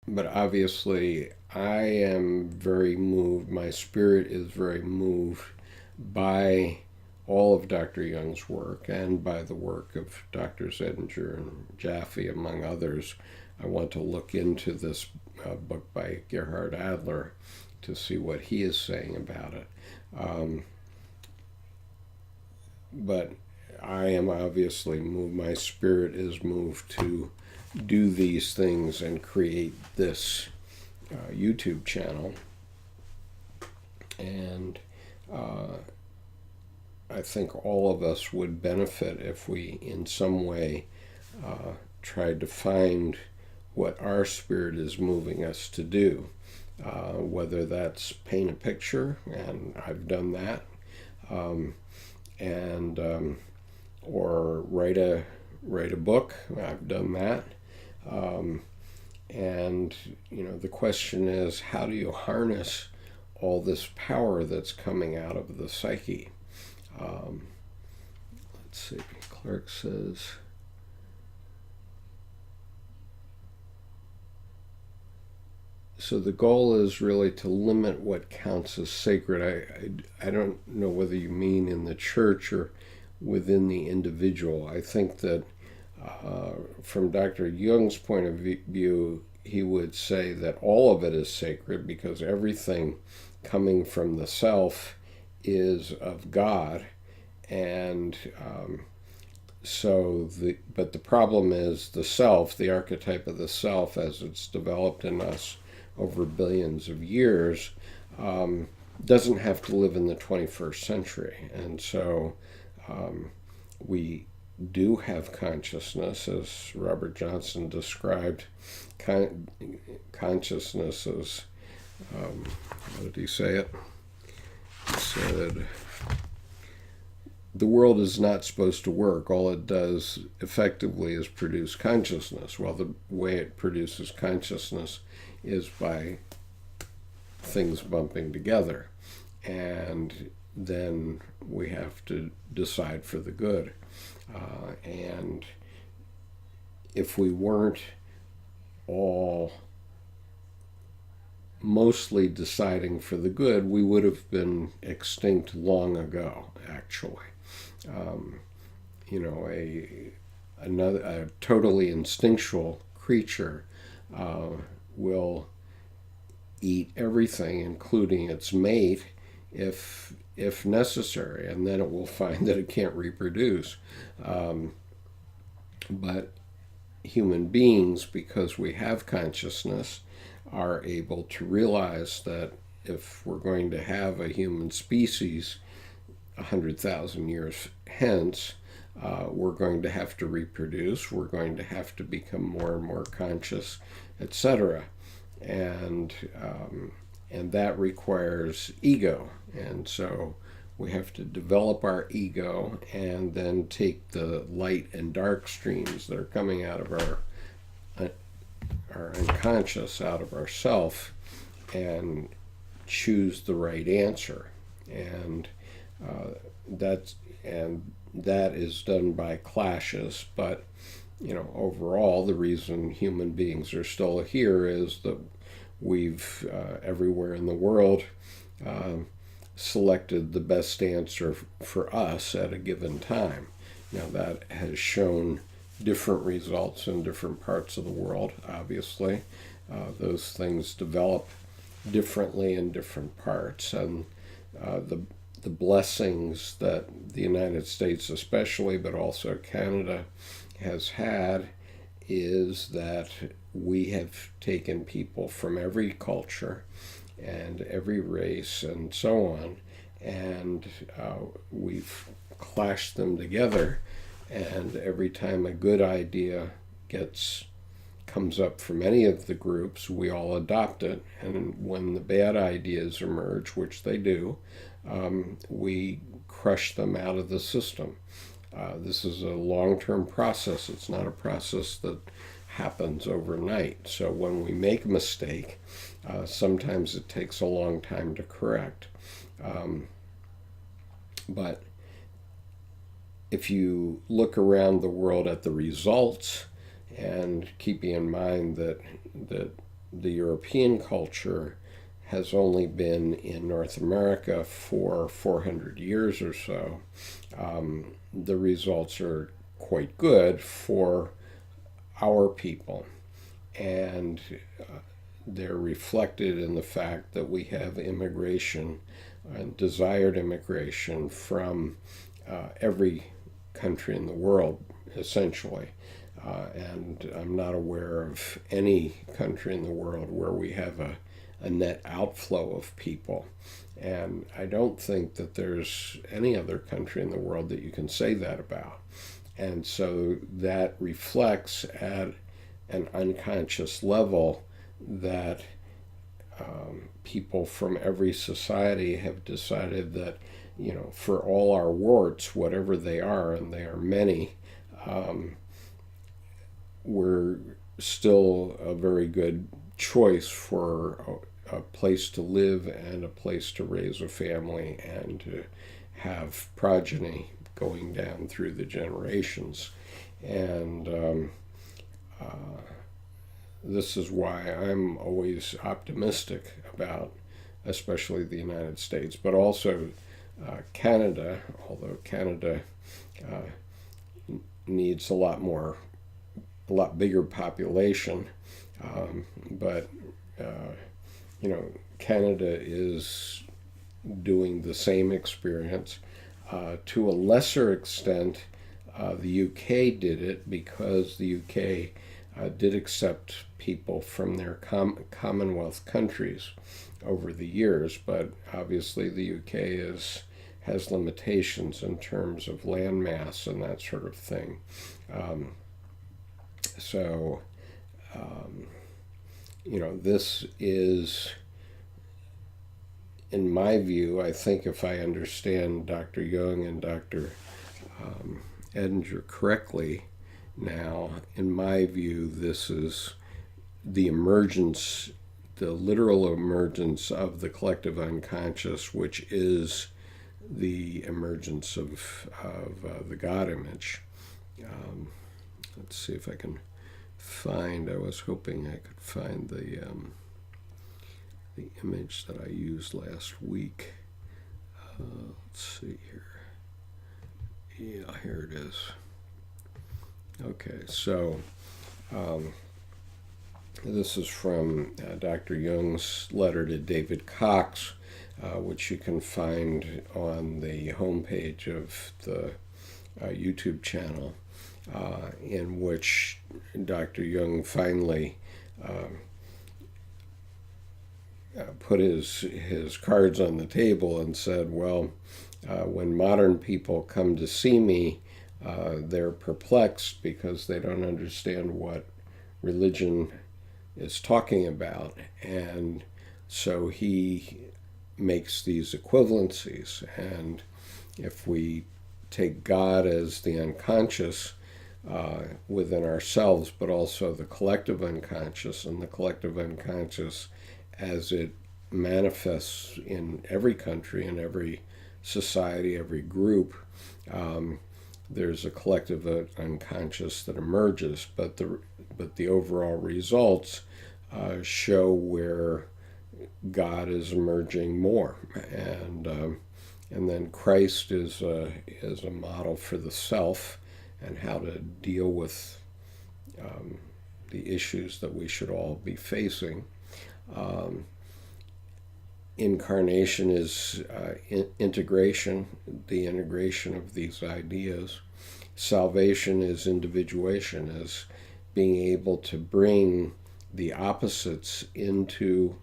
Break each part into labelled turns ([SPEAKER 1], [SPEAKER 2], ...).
[SPEAKER 1] But obviously, I am very moved. My spirit is very moved by all of Dr. Jung's work and by the work of Dr. Zedinger and Jaffe, among others. I want to look into this book by Gerhard Adler to see what he is saying about it. Um, but I am obviously moved. My spirit is moved to do these things and create this YouTube channel. And uh, I think all of us would benefit if we, in some way, tried to find what our spirit is moving us to do. Whether that's paint a picture, and I've done that, um, and or write a book. I've done that. Um, and the question is, how do you harness all this power that's coming out of the psyche? Um, let's see. Clark says, so the goal is really to limit what counts as sacred. I don't know whether you mean in the church or within the individual. I think that from Dr. Jung's point of view, he would say that all of it is sacred because everything coming from the self is of God. And but the problem is the self, the archetype of the self as it's developed in us over billions of years, doesn't have to live in the 21st century. And so we do have consciousness, as Robert Johnson described. Consciousness as, how did he say it? He said, the world is not supposed to work. All it does effectively is produce consciousness. Well, the way it produces consciousness is by things bumping together. And then we have to decide for the good. And if we weren't all mostly deciding for the good, we would have been extinct long ago, actually. Um, a totally instinctual creature will eat everything, including its mate, if necessary, and then it will find that it can't reproduce. But human beings, because we have consciousness, are able to realize that if we're going to have a human species 100,000 years hence, we're going to have to reproduce, we're going to have to become more and more conscious, etc. And that requires ego. And so we have to develop our ego and then take the light and dark streams that are coming out of our unconscious, out of ourself, and choose the right answer. And uh, that's and that is done by clashes. But overall, the reason human beings are still here is that we've everywhere in the world selected the best answer for us at a given time. Now that has shown different results in different parts of the world, obviously. Those things develop differently in different parts, and the blessings that the United States especially, but also Canada, has had is that we have taken people from every culture and every race and so on, and we've clashed them together. And every time a good idea comes up from any of the groups, we all adopt it. And when the bad ideas emerge, which they do, we crush them out of the system. This is a long-term process. It's not a process that happens overnight. So when we make a mistake, sometimes it takes a long time to correct. But if you look around the world at the results, and keeping in mind that the European culture has only been in North America for 400 years or so, the results are quite good for our people. And they're reflected in the fact that we have immigration, desired immigration from every country in the world, essentially. And I'm not aware of any country in the world where we have a net outflow of people. And I don't think that there's any other country in the world that you can say that about. And so that reflects at an unconscious level that people from every society have decided that, for all our warts, whatever they are, and they are many, we're still a very good choice for a place to live and a place to raise a family and to have progeny going down through the generations. And this is why I'm always optimistic about especially the United States, but also Canada, although Canada needs a lot bigger population. But Canada is doing the same experience. To a lesser extent, the UK did it because the UK did accept people from their Commonwealth countries over the years, but obviously the UK has limitations in terms of land mass and that sort of thing. So, this is, in my view, I think if I understand Dr. Jung and Dr. Edinger correctly now, in my view, this is the emergence, the literal emergence of the collective unconscious, which is the emergence of the God image. Let's see if I can find, I was hoping I could find the image that I used last week. Let's see here. Yeah, here it is. Okay, so this is from Dr. Jung's letter to David Cox, which you can find on the homepage of the YouTube channel, in which Dr. Jung finally put his cards on the table and said, well, when modern people come to see me, they're perplexed because they don't understand what religion is talking about. And so he makes these equivalencies. And if we take God as the unconscious within ourselves, but also the collective unconscious, and the collective unconscious as it manifests in every country, in every society, every group, there's a collective unconscious that emerges, but the overall results show where God is emerging more, and then Christ is a model for the self and how to deal with the issues that we should all be facing. Incarnation is integration, the integration of these ideas. Salvation is individuation, is being able to bring the opposites into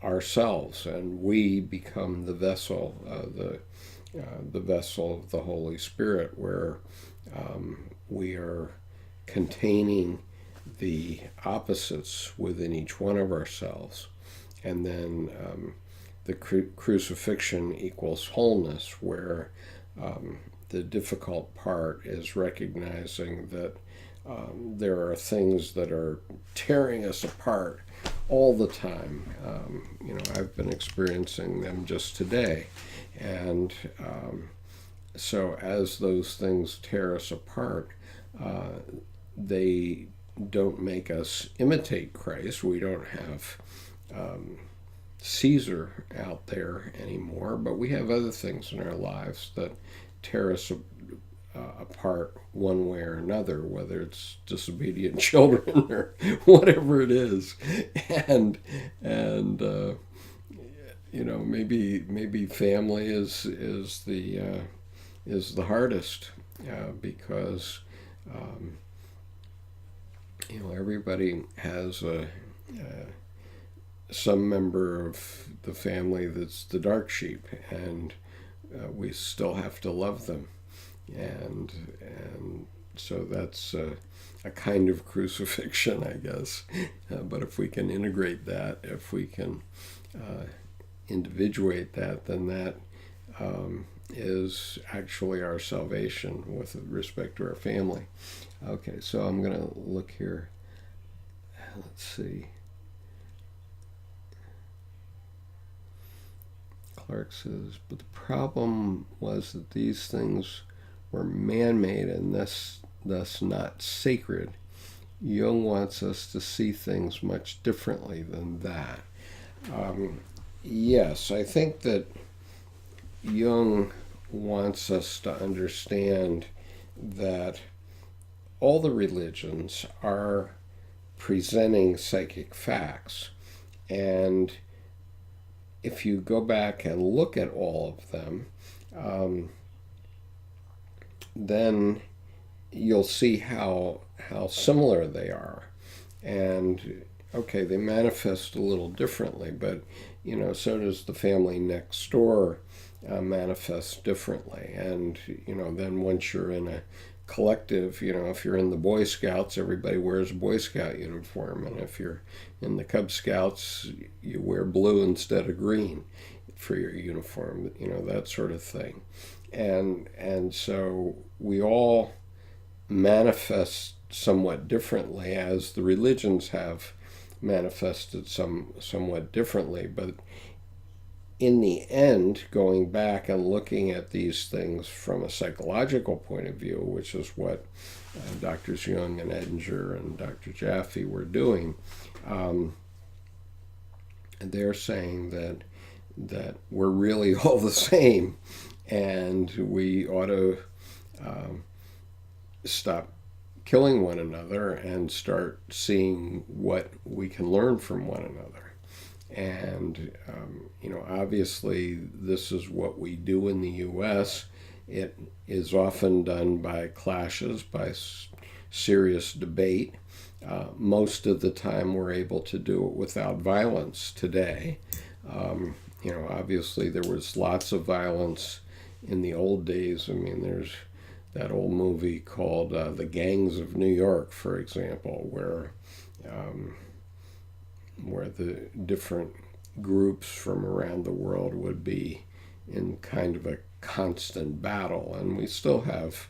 [SPEAKER 1] ourselves, and we become the vessel, the vessel of the Holy Spirit, where we are containing the opposites within each one of ourselves. And then the crucifixion equals wholeness, where the difficult part is recognizing that there are things that are tearing us apart all the time. I've been experiencing them just today. And so as those things tear us apart, they don't make us imitate Christ. We don't have Caesar out there anymore, but we have other things in our lives that tear us apart one way or another, whether it's disobedient children or whatever it is, and maybe family is the hardest because everybody has some member of the family that's the dark sheep, and we still have to love them, and so that's a kind of crucifixion, I guess. But if we can integrate that, if we can individuate that, then that is actually our salvation with respect to our family. Okay, so I'm going to look here. Let's see. Clark says, but the problem was that these things were man-made and thus not sacred. Jung wants us to see things much differently than that. Yes, I think that Jung wants us to understand that all the religions are presenting psychic facts, and if you go back and look at all of them, then you'll see how similar they are. And okay, they manifest a little differently, but so does the family next door manifest differently. And then once you're in a collective, if you're in the Boy Scouts, everybody wears a Boy Scout uniform, and if you're in the Cub Scouts, you wear blue instead of green for your uniform, that sort of thing. And so we all manifest somewhat differently, as the religions have manifested somewhat differently. But in the end, going back and looking at these things from a psychological point of view, which is what Drs. Jung and Edinger and Dr. Jaffe were doing, they're saying that we're really all the same, and we ought to stop killing one another and start seeing what we can learn from one another. And obviously this is what we do in the U.S. It is often done by clashes, by serious debate. Most of the time we're able to do it without violence today. Obviously there was lots of violence in the old days. I mean, there's that old movie called The Gangs of New York, for example, where the different groups from around the world would be in kind of a constant battle. And we still have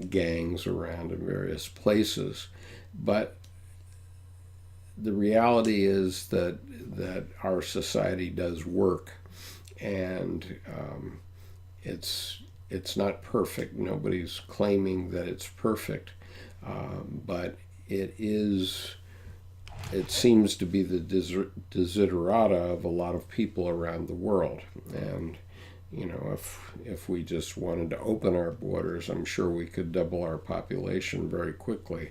[SPEAKER 1] gangs around in various places. But the reality is that our society does work, and it's not perfect. Nobody's claiming that it's perfect, but it seems to be the desiderata of a lot of people around the world. And if we just wanted to open our borders, I'm sure we could double our population very quickly.